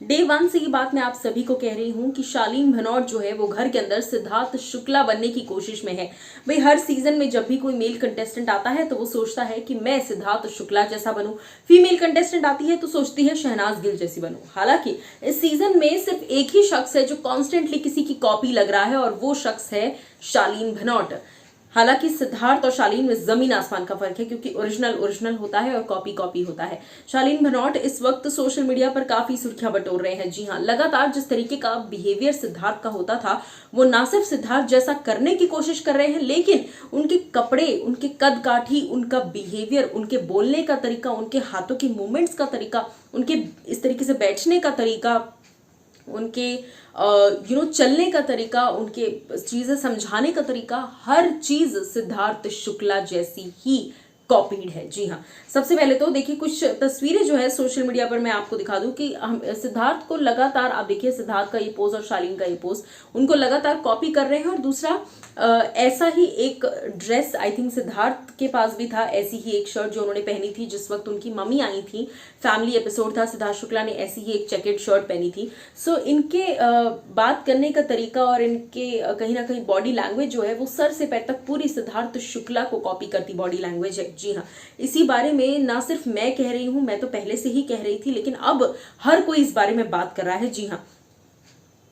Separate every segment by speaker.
Speaker 1: Day one से ये बात मैं आप सभी को कह रही हूँ कि शालीन भनोट जो है वो घर के अंदर सिद्धार्थ शुक्ला बनने की कोशिश में है। भाई हर सीजन में जब भी कोई मेल कंटेस्टेंट आता है तो वो सोचता है कि मैं सिद्धार्थ शुक्ला जैसा बनूं, फीमेल कंटेस्टेंट आती है तो सोचती है शहनाज गिल जैसी बनूं। हालांकि इस सीजन में सिर्फ एक ही शख्स है जो कॉन्स्टेंटली किसी की कॉपी लग रहा है और वो शख्स है शालीन भनोट। हालांकि सिद्धार्थ और शालीन में जमीन आसमान का फर्क है, क्योंकि ओरिजिनल ओरिजिनल होता है और कॉपी कॉपी होता है। शालीन भनोट इस वक्त सोशल मीडिया पर काफी सुर्खियां बटोर रहे हैं। जी हाँ, लगातार जिस तरीके का बिहेवियर सिद्धार्थ का होता था वो ना सिर्फ सिद्धार्थ जैसा करने की कोशिश कर रहे हैं, लेकिन उनके कपड़े, उनके कद काठी, उनका बिहेवियर, उनके बोलने का तरीका, उनके हाथों की मूवमेंट्स का तरीका, उनके इस तरीके से बैठने का तरीका, उनके चलने का तरीका, उनके चीजें समझाने का तरीका, हर चीज सिद्धार्थ शुक्ला जैसी ही कॉपीड है। जी हाँ, सबसे पहले तो देखिए कुछ तस्वीरें जो है सोशल मीडिया पर मैं आपको दिखा दूं कि हम सिद्धार्थ को लगातार, आप देखिए सिद्धार्थ का ये पोज और शालीन का ये पोज, उनको लगातार कॉपी कर रहे हैं। और दूसरा ऐसा ही एक ड्रेस आई थिंक सिद्धार्थ के पास भी था, ऐसी ही एक शर्ट जो उन्होंने पहनी थी जिस वक्त उनकी मम्मी आई थी, फैमिली एपिसोड था, सिद्धार्थ शुक्ला ने ऐसी ही एक चेकेड शर्ट पहनी थी। सो इनके बात करने का तरीका और इनके कहीं ना कहीं बॉडी लैंग्वेज जो है वो सर से पैर तक पूरी सिद्धार्थ शुक्ला को कॉपी करती बॉडी लैंग्वेज है। जी हाँ, इसी बारे में ना सिर्फ मैं कह रही हूं, मैं तो पहले से ही कह रही थी, लेकिन अब हर कोई इस बारे में बात कर रहा है। जी हाँ,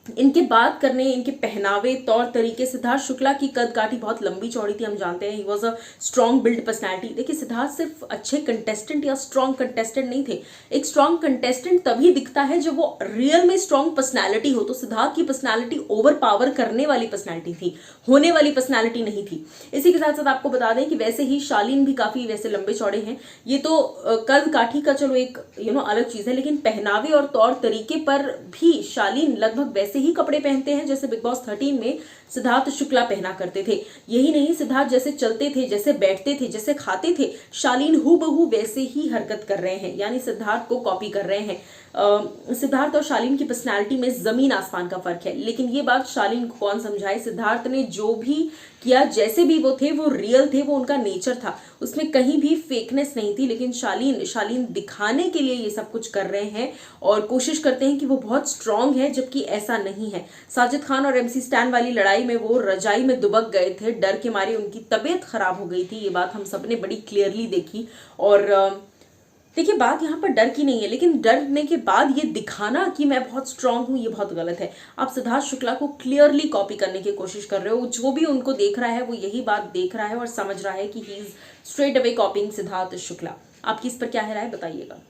Speaker 1: इनके बात करने, इनके पहनावे, तौर तरीके, सिद्धार्थ शुक्ला की कद काठी बहुत लंबी चौड़ी थी, हम जानते हैं। He was a strong build personality. देखिए सिद्धार्थ सिर्फ अच्छे कंटेस्टेंट या स्ट्रॉन्ग कंटेस्टेंट नहीं थे। एक स्ट्रॉन्ग कंटेस्टेंट तभी दिखता है जब वो रियल में स्ट्रॉन्ग पर्सनैलिटी हो। तो सिद्धार्थ की पर्सनैलिटी ओवर पावर करने वाली पर्सनैलिटी थी, होने वाली पर्सनैलिटी नहीं थी। इसी के साथ साथ आपको बता दें कि वैसे ही शालीन भी काफी वैसे लंबे चौड़े हैं। ये तो कद काठी का चलो एक अलग चीज है, लेकिन पहनावे और तौर तरीके पर भी शालीन लगभग वैसे ही कपड़े पहनते हैं जैसे बिग बॉस 13 में सिद्धार्थ शुक्ला पहना करते थे। यही नहीं, सिद्धार्थ जैसे चलते थे, जैसे बैठते थे, जैसे खाते थे, शालीन हूबहू वैसे ही हरकत कर रहे हैं, यानी सिद्धार्थ को कॉपी कर रहे हैं। सिद्धार्थ और शालीन की पर्सनालिटी में जमीन आसमान का फर्क है, लेकिन ये बात शालीन को कौन समझाए। सिद्धार्थ ने जो भी किया, जैसे भी वो थे, वो रियल थे, वो उनका नेचर था, उसमें कहीं भी फेकनेस नहीं थी। लेकिन शालीन दिखाने के लिए ये सब कुछ कर रहे हैं और कोशिश करते हैं कि वो बहुत स्ट्रांग है, जबकि ऐसा नहीं है। साजिद खान और MC स्टैन वाली लड़ाई में वो रजाई में दुबक गए थे, डर के मारे उनकी तबीयत खराब हो गई थी। ये बात हम सब ने बड़ी क्लियरली देखी। और देखिए बात यहाँ पर डर की नहीं है, लेकिन डरने के बाद ये दिखाना कि मैं बहुत स्ट्रांग हूँ, ये बहुत गलत है। आप सिद्धार्थ शुक्ला को क्लियरली कॉपी करने की कोशिश कर रहे हो। जो भी उनको देख रहा है वो यही बात देख रहा है और समझ रहा है कि he is straight away कॉपिंग Siddharth Shukla. आपकी इस पर क्या है राय, बताइएगा।